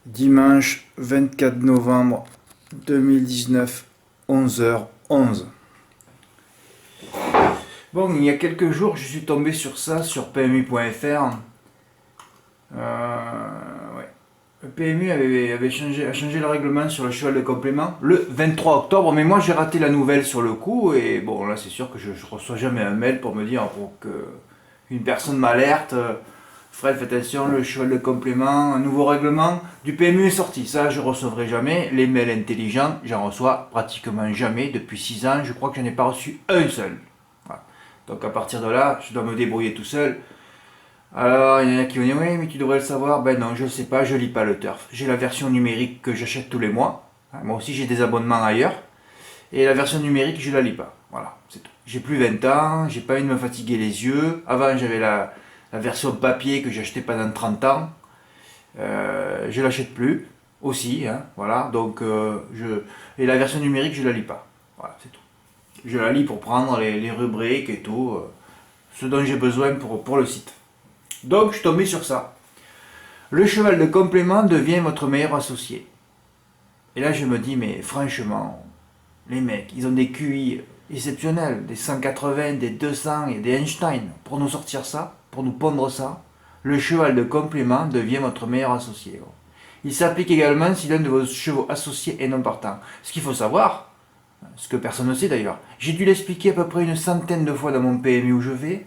Dimanche 24 novembre 2019, 11h11. Bon, il y a quelques jours, je suis tombé sur ça, sur PMU.fr. Ouais. Le PMU a changé le règlement sur le cheval de complément le 23 octobre, mais moi j'ai raté la nouvelle sur le coup, et bon, là c'est sûr que je ne reçois jamais un mail pour me dire pour que une personne m'alerte. Fred, faites attention, le cheval de complément, un nouveau règlement du PMU est sorti. Ça, je recevrai jamais. Les mails intelligents, j'en reçois pratiquement jamais. Depuis 6 ans, je crois que je n'en ai pas reçu un seul. Voilà. Donc à partir de là, je dois me débrouiller tout seul. Alors, il y en a qui vont dire, oui, mais tu devrais le savoir. Ben non, je ne sais pas, je lis pas le turf. J'ai la version numérique que j'achète tous les mois. Moi aussi, j'ai des abonnements ailleurs. Et la version numérique, je la lis pas. Voilà, c'est tout. J'ai plus 20 ans, j'ai pas envie de me fatiguer les yeux. Avant, j'avais la version papier que j'ai acheté pendant 30 ans. Je l'achète plus aussi, hein, voilà. Donc, et la version numérique, je la lis pas. Voilà, c'est tout. Je la lis pour prendre les rubriques et tout, ce dont j'ai besoin pour le site. Donc, je suis tombé sur ça. Le cheval de complément devient votre meilleur associé. Et là, je me dis, mais franchement, les mecs, ils ont des QI exceptionnels, des 180, des 200 et des Einstein. Pour nous sortir ça, pour nous pondre ça, le cheval de complément devient votre meilleur associé. Il s'applique également si l'un de vos chevaux associés est non partant. Ce qu'il faut savoir, ce que personne ne sait d'ailleurs, j'ai dû l'expliquer à peu près une centaine de fois dans mon PMU où je vais,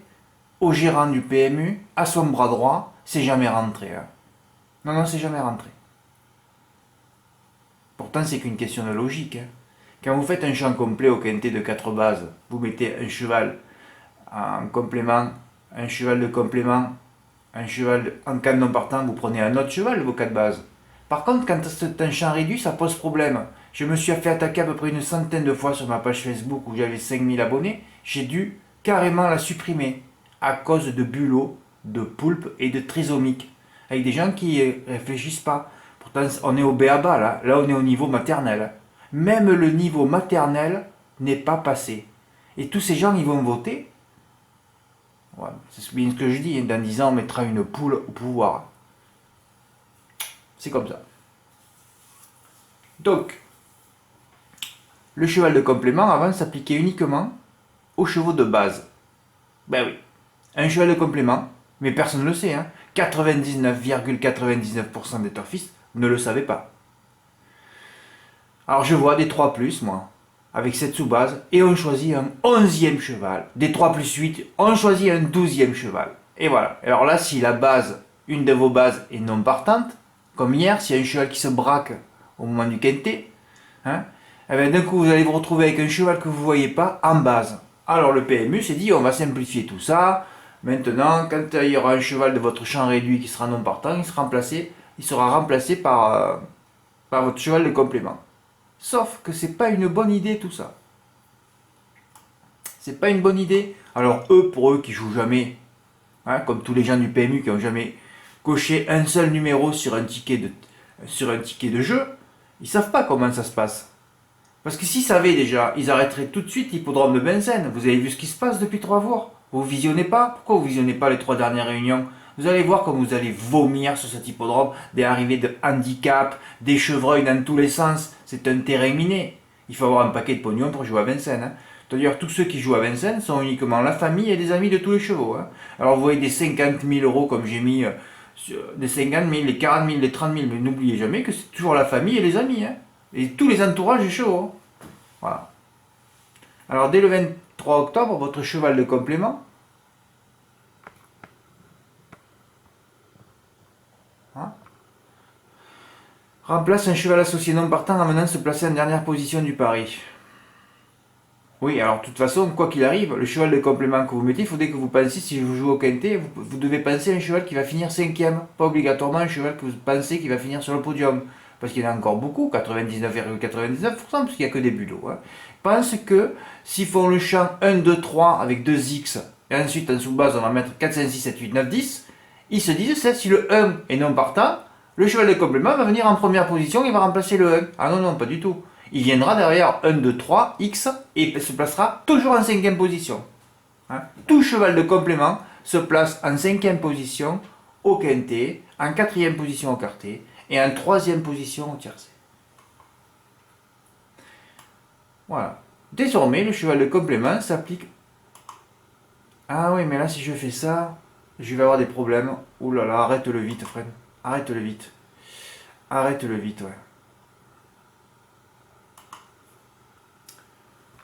au gérant du PMU, à son bras droit, c'est jamais rentré. Non, c'est jamais rentré. Pourtant, c'est qu'une question de logique. Quand vous faites un champ complet au quintet de 4 bases, vous mettez un cheval en complément, un cheval de complément, un cheval en canne non partant, vous prenez un autre cheval, vos 4 bases. Par contre, quand c'est un champ réduit, ça pose problème. Je me suis fait attaquer à peu près une centaine de fois sur ma page Facebook où j'avais 5000 abonnés. J'ai dû carrément la supprimer à cause de bulots, de poulpes et de trisomiques. Avec des gens qui réfléchissent pas. Pourtant, on est au B.A.B.A. là. Là, on est au niveau maternel. Même le niveau maternel n'est pas passé. Et tous ces gens, ils vont voter. Ouais, c'est bien ce que je dis. Dans 10 ans, on mettra une poule au pouvoir. C'est comme ça. Donc, le cheval de complément, avant, s'appliquait uniquement aux chevaux de base. Ben oui. Un cheval de complément, mais personne ne le sait. 99,99% des turfistes ne le savaient pas. Alors je vois des 3 moi, avec cette sous-base, et on choisit un 11e cheval. Des 3 plus 8, on choisit un 12e cheval. Et voilà. Alors là, si la base, une de vos bases est non partante, comme hier, s'il y a un cheval qui se braque au moment du quintet, et bien d'un coup vous allez vous retrouver avec un cheval que vous ne voyez pas en base. Alors le PMU s'est dit, on va simplifier tout ça. Maintenant, quand il y aura un cheval de votre champ réduit qui sera non partant, il sera remplacé par votre cheval de complément. Sauf que c'est pas une bonne idée tout ça. C'est pas une bonne idée. Alors pour eux qui jouent jamais, comme tous les gens du PMU qui n'ont jamais coché un seul numéro sur un ticket de jeu, ils savent pas comment ça se passe. Parce que s'ils savaient déjà, ils arrêteraient tout de suite l'hippodrome de Vincennes. Vous avez vu ce qui se passe depuis 3 jours. Vous visionnez pas? Pourquoi vous visionnez pas les 3 dernières réunions? Vous allez voir comme vous allez vomir sur cet hippodrome, des arrivées de handicap, des chevreuils dans tous les sens. C'est un terrain miné. Il faut avoir un paquet de pognon pour jouer à Vincennes. D'ailleurs, tous ceux qui jouent à Vincennes sont uniquement la famille et des amis de tous les chevaux. Alors vous voyez des 50 000 euros comme j'ai mis, des 50 000, les 40 000, les 30 000, mais n'oubliez jamais que c'est toujours la famille et les amis. Et tous les entourages des chevaux. Voilà. Alors dès le 23 octobre, votre cheval de complément, remplace un cheval associé non partant en venant se placer en dernière position du pari. Oui, alors de toute façon, quoi qu'il arrive, le cheval de complément que vous mettez, il faudrait que vous pensiez, si vous jouez au quintet, vous devez penser à un cheval qui va finir 5e. Pas obligatoirement un cheval que vous pensez qui va finir sur le podium. Parce qu'il y en a encore beaucoup, 99,99%, parce qu'il n'y a que des bulots. Pense que s'ils font le champ 1, 2, 3 avec 2 X, et ensuite en sous-base on va mettre 4, 5, 6, 7, 8, 9, 10, ils se disent, si le 1 est non partant, le cheval de complément va venir en première position et va remplacer le 1. Ah non, pas du tout. Il viendra derrière 1, 2, 3, X, et se placera toujours en 5e position. Tout cheval de complément se place en 5e position au quintet, en 4e position au quartet, et en troisième position au tiercé. Voilà. Désormais, le cheval de complément s'applique. Ah oui, mais là, si je fais ça, je vais avoir des problèmes. Ouh là là, arrête-le vite, Fred. Arrête-le vite. Arrête-le vite, ouais.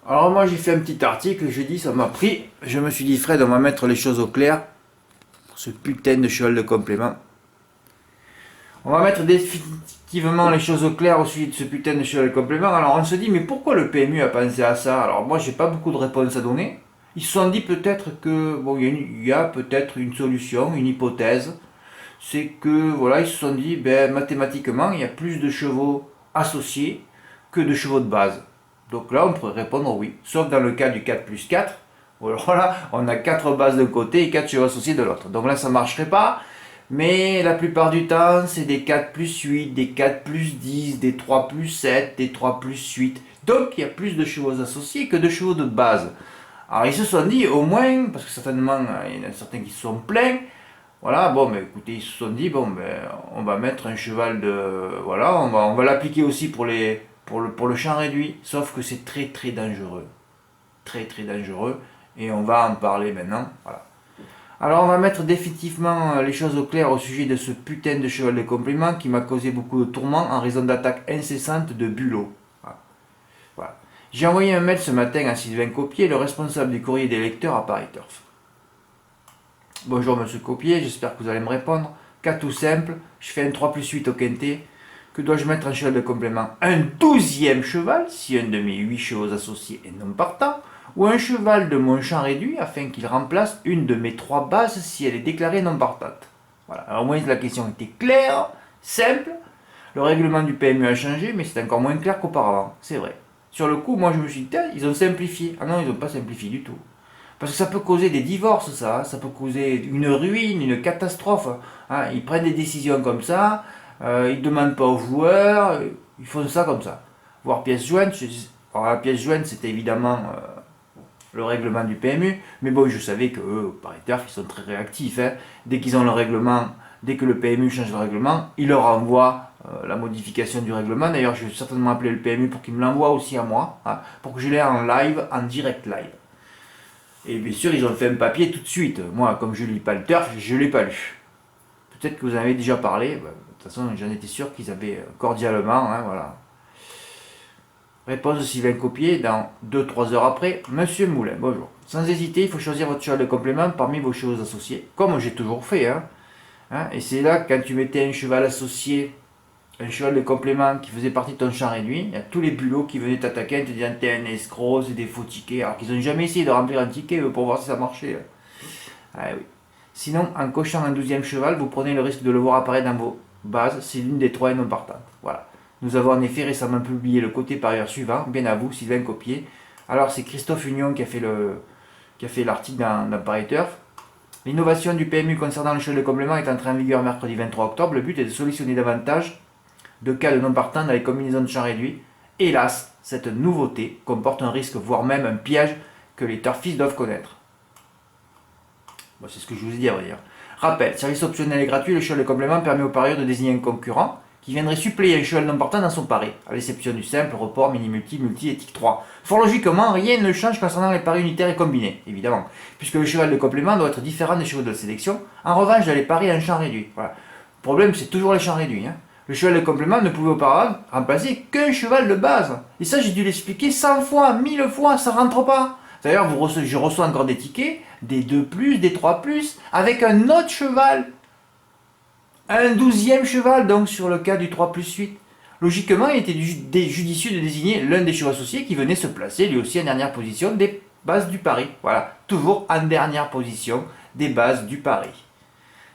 Alors moi, j'ai fait un petit article, j'ai dit, ça m'a pris. Je me suis dit, Fred, on va mettre les choses au clair pour ce putain de cheval de complément. On va mettre définitivement les choses au clair au sujet de ce putain de cheval de complément. Alors on se dit, mais pourquoi le PMU a pensé à ça? Alors moi, j'ai pas beaucoup de réponses à donner. Ils se sont dit peut-être que, bon, il y a peut-être une solution, une hypothèse. C'est que, voilà, ils se sont dit, ben, mathématiquement, il y a plus de chevaux associés que de chevaux de base. Donc là, on pourrait répondre oui. Sauf dans le cas du 4 plus 4. Alors là, on a 4 bases d'un côté et 4 chevaux associés de l'autre. Donc là, ça ne marcherait pas. Mais la plupart du temps, c'est des 4 plus 8, des 4 plus 10, des 3 plus 7, des 3 plus 8. Donc il y a plus de chevaux associés que de chevaux de base. Alors ils se sont dit, au moins, parce que certainement, il y en a certains qui se sont plaints, voilà, bon, mais écoutez, ils se sont dit, bon, ben, on va mettre un cheval de... Voilà, on va l'appliquer aussi pour le champ réduit, sauf que c'est très très dangereux. Très très dangereux, et on va en parler maintenant, voilà. Alors on va mettre définitivement les choses au clair au sujet de ce putain de cheval de complément qui m'a causé beaucoup de tourments en raison d'attaques incessantes de bulots. Voilà. J'ai envoyé un mail ce matin à Sylvain Copier, le responsable du courrier des lecteurs à Paris Turf. Bonjour monsieur Copier, j'espère que vous allez me répondre. Cas tout simple, je fais un 3 plus 8 au quintet. Que dois-je mettre en cheval de complément? Un 12e cheval, si un de mes 8 chevaux associés est non partant, ou un cheval de mon champ réduit afin qu'il remplace une de mes 3 bases si elle est déclarée non partante. Voilà, alors au moins la question était claire, simple. Le règlement du PMU a changé, mais c'est encore moins clair qu'auparavant, c'est vrai. Sur le coup, moi je me suis dit, ils ont simplifié. Ah non, ils n'ont pas simplifié du tout. Parce que ça peut causer des divorces, ça peut causer une ruine, une catastrophe. Hein. Ils prennent des décisions comme ça, ils ne demandent pas aux joueurs, ils font ça comme ça. Voire pièce jointe, alors la pièce jointe c'était évidemment le règlement du PMU, mais bon, je savais que eux, par Turf, ils sont très réactifs. Hein. Dès qu'ils ont le règlement, dès que le PMU change le règlement, ils leur envoient la modification du règlement. D'ailleurs, je vais certainement appeler le PMU pour qu'il me l'envoie aussi à moi, hein, pour que je l'ai en live, en direct live. Et bien sûr, ils ont fait un papier tout de suite. Moi, comme je ne lis pas le turf, je ne l'ai pas lu. Peut-être que vous en avez déjà parlé. De toute façon, j'en étais sûr qu'ils avaient cordialement. Hein, voilà. Réponse de Sylvain Copier dans 2-3 heures après. Monsieur Moulin, bonjour. Sans hésiter, il faut choisir votre cheval de complément parmi vos chevaux associés. Comme j'ai toujours fait. Hein. Et c'est là, quand tu mettais un cheval associé, un cheval de complément qui faisait partie de ton champ réduit, il y a tous les bulots qui venaient t'attaquer en te disant t'es un escroc, c'est des faux tickets, alors qu'ils n'ont jamais essayé de remplir un ticket pour voir si ça marchait. Ah oui. Sinon, en cochant un 12e cheval, vous prenez le risque de le voir apparaître dans vos bases, c'est l'une des 3 non partantes. Voilà. Nous avons en effet récemment publié le côté parieur suivant, bien à vous, Sylvain Copier. Alors c'est Christophe Union qui a fait l'article dans Paris Turf. L'innovation du PMU concernant le cheval de complément est entrée en vigueur mercredi 23 octobre. Le but est de solutionner davantage de cas de non partant dans les combinaisons de champ réduit. Hélas, cette nouveauté comporte un risque, voire même un piège que les turfistes doivent connaître. Bon, c'est ce que je vous ai dit à vrai dire. Rappel, service optionnel et gratuit, le cheval de complément permet aux parieurs de désigner un concurrent qui viendrait suppléer un cheval non partant dans son pari, à l'exception du simple, report, mini-multi, multi et tic 3. Fort logiquement, rien ne change concernant les paris unitaires et combinés, évidemment, puisque le cheval de complément doit être différent des chevaux de la sélection. En revanche, dans les paris en champ réduit. Voilà. Le problème, c'est toujours les champs réduits. Hein. Le cheval de complément ne pouvait auparavant remplacer qu'un cheval de base. Et ça, j'ai dû l'expliquer 100 fois, 1000 fois, ça rentre pas. D'ailleurs, je reçois encore des tickets, des 2+, des 3+, avec un autre cheval. Un 12e cheval, donc, sur le cas du 3 plus 8. Logiquement, il était judicieux de désigner l'un des chevaux associés qui venait se placer, lui aussi, en dernière position des bases du pari. Voilà, toujours en dernière position des bases du pari.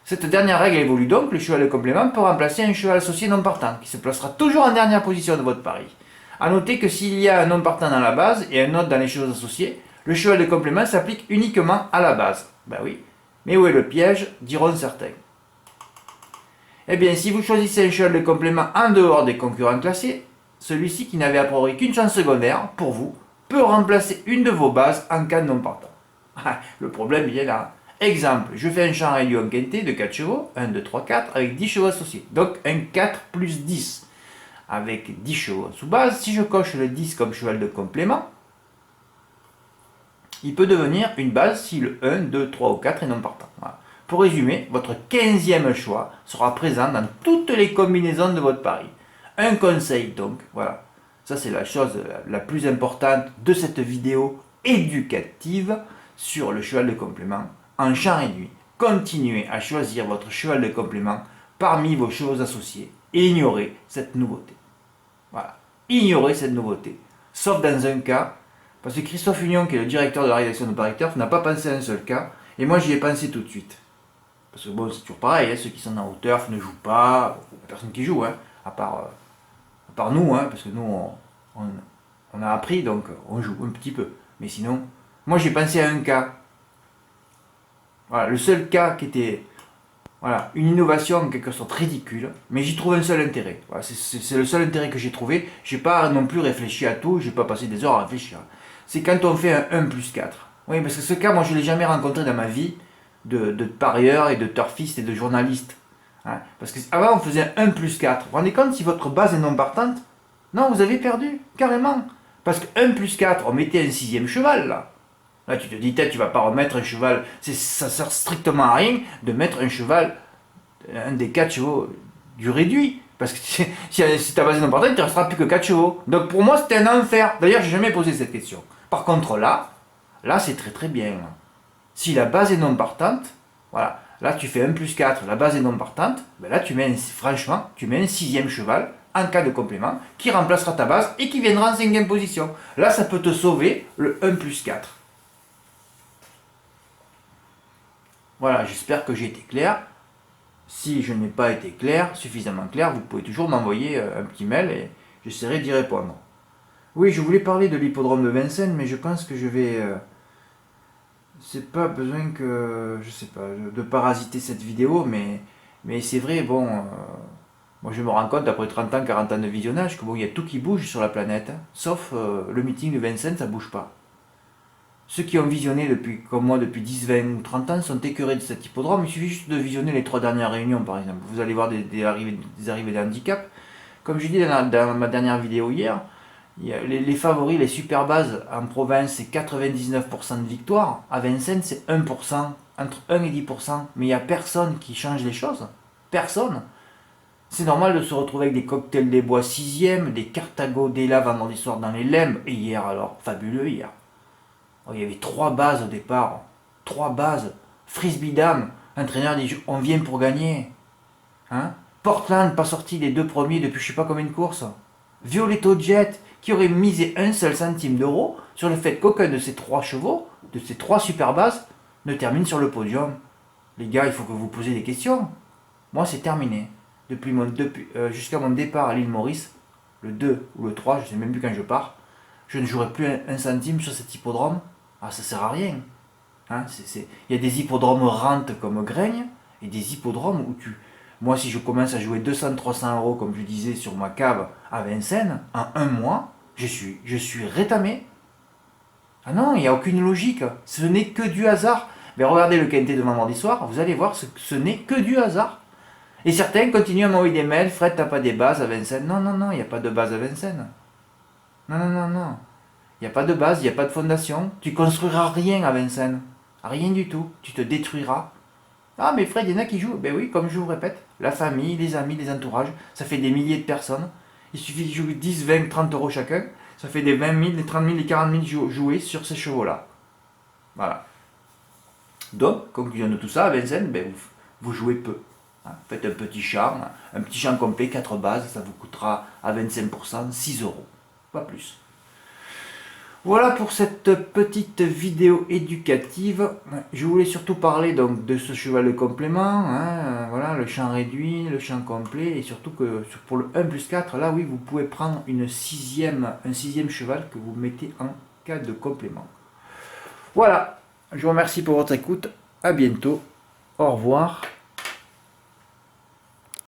Cette dernière règle évolue donc, le cheval de complément peut remplacer un cheval associé non partant, qui se placera toujours en dernière position de votre pari. A noter que s'il y a un non partant dans la base et un autre dans les chevaux associés, le cheval de complément s'applique uniquement à la base. Ben oui, mais où est le piège, diront certains. Eh bien, si vous choisissez un cheval de complément en dehors des concurrents classés, celui-ci qui n'avait a priori qu'une chance secondaire, pour vous, peut remplacer une de vos bases en cas de non partant. Le problème, il est là. Exemple, je fais un champ réduit en quintet de 4 chevaux, 1, 2, 3, 4, avec 10 chevaux associés. Donc un 4 plus 10, avec 10 chevaux sous base. Si je coche le 10 comme cheval de complément, il peut devenir une base si le 1, 2, 3 ou 4 est non partant. Voilà. Pour résumer, votre 15e choix sera présent dans toutes les combinaisons de votre pari. Un conseil donc, voilà. Ça c'est la chose la plus importante de cette vidéo éducative sur le cheval de complément. En champ réduit, continuez à choisir votre cheval de complément parmi vos chevaux associés et ignorez cette nouveauté. Voilà. Ignorez cette nouveauté. Sauf dans un cas, parce que Christophe Union, qui est le directeur de la rédaction de Paris Turf, n'a pas pensé à un seul cas, et moi j'y ai pensé tout de suite. Parce que bon, c'est toujours pareil, hein, ceux qui sont en turf ne jouent pas, il n'y a personne qui joue, hein, à part nous, hein, parce que nous on a appris, donc on joue un petit peu. Mais sinon, moi j'ai pensé à un cas. Voilà, le seul cas qui était voilà, une innovation en quelque sorte ridicule, mais j'y trouve un seul intérêt. Voilà, c'est le seul intérêt que j'ai trouvé. J'ai pas non plus réfléchi à tout, j'ai pas passé des heures à réfléchir. C'est quand on fait un 1 plus 4. Oui, parce que ce cas, moi je ne l'ai jamais rencontré dans ma vie de parieur et de turfiste et de journaliste. Hein, parce qu'avant on faisait un 1 plus 4. Vous vous rendez compte si votre base est non partante? Non, vous avez perdu, carrément. Parce que 1 plus 4, on mettait un 6e cheval là. Là, tu te dis, tu vas pas remettre un cheval. Ça sert strictement à rien de mettre un cheval, un des 4 chevaux du réduit. Parce que si ta base est non partante, il ne restera plus que 4 chevaux. Donc pour moi, c'était un enfer. D'ailleurs, j'ai jamais posé cette question. Par contre, là c'est très très bien. Si la base est non partante, voilà, là tu fais 1 plus 4, la base est non partante, ben là franchement, tu mets un 6e cheval en cas de complément qui remplacera ta base et qui viendra en 5e position. Là, ça peut te sauver le 1 plus 4. Voilà, j'espère que j'ai été clair. Si je n'ai pas été clair, suffisamment clair, vous pouvez toujours m'envoyer un petit mail et j'essaierai d'y répondre. Oui, je voulais parler de l'hippodrome de Vincennes, mais je pense que je vais... c'est pas besoin que... je sais pas, de parasiter cette vidéo, mais c'est vrai, bon... moi je me rends compte, après 30 ans, 40 ans de visionnage, que bon, il y a tout qui bouge sur la planète, hein, sauf le meeting de Vincennes, ça bouge pas. Ceux qui ont visionné comme moi depuis 10, 20 ou 30 ans sont écœurés de cet hippodrome. Il suffit juste de visionner les 3 dernières réunions par exemple. Vous allez voir des arrivées de handicap. Comme je dis dans ma dernière vidéo hier, les favoris, les super bases en province, c'est 99% de victoire. À Vincennes, c'est 1%, entre 1 et 10%. Mais il n'y a personne qui change les choses. Personne. C'est normal de se retrouver avec des cocktails des bois 6e, des Carthago Della vendredi soir dans les Lemmes. Et hier alors, fabuleux hier. Il y avait 3 bases au départ. 3 bases. Frisbee Dame. L'entraîneur dit on vient pour gagner. Hein? Portland, pas sorti des 2 premiers depuis je sais pas combien de courses. Violetto Jet, qui aurait misé un seul centime d'euro sur le fait qu'aucun de ces 3 chevaux, de ces 3 super bases, ne termine sur le podium. Les gars, il faut que vous posiez des questions. Moi, c'est terminé. Jusqu'à mon départ à l'île Maurice, le 2 ou le 3, je ne sais même plus quand je pars, je ne jouerai plus un centime sur cet hippodrome. Ah, ça sert à rien. Hein, il y a des hippodromes rentes comme Graigne et des hippodromes où moi, si je commence à jouer 200-300 euros, comme je disais, sur ma cave à Vincennes, en un mois, je suis rétamé. Ah non, il n'y a aucune logique. Ce n'est que du hasard. Mais regardez le quintet de vendredi soir, vous allez voir, ce n'est que du hasard. Et certains continuent à m'envoyer des mails. Fred, t'as pas des bases à Vincennes? Non, il n'y a pas de base à Vincennes. Non. Il n'y a pas de base, il n'y a pas de fondation. Tu construiras rien à Vincennes. Rien du tout. Tu te détruiras. Ah, mais Fred, il y en a qui jouent. Ben oui, comme je vous répète, la famille, les amis, les entourages, ça fait des milliers de personnes. Il suffit de jouer 10, 20, 30 euros chacun. Ça fait des 20 000, des 30 000, des 40 000 joués sur ces chevaux-là. Voilà. Donc, conclusion de tout ça, à Vincennes, ben, vous jouez peu. Hein, faites un petit champ complet, 4 bases, ça vous coûtera à 25% 6 euros. Pas plus. Voilà pour cette petite vidéo éducative. Je voulais surtout parler donc de ce cheval de complément, hein, voilà, le champ réduit, le champ complet, et surtout que pour le 1 plus 4, là oui, vous pouvez prendre un 6e cheval que vous mettez en cas de complément. Voilà, je vous remercie pour votre écoute, à bientôt, au revoir.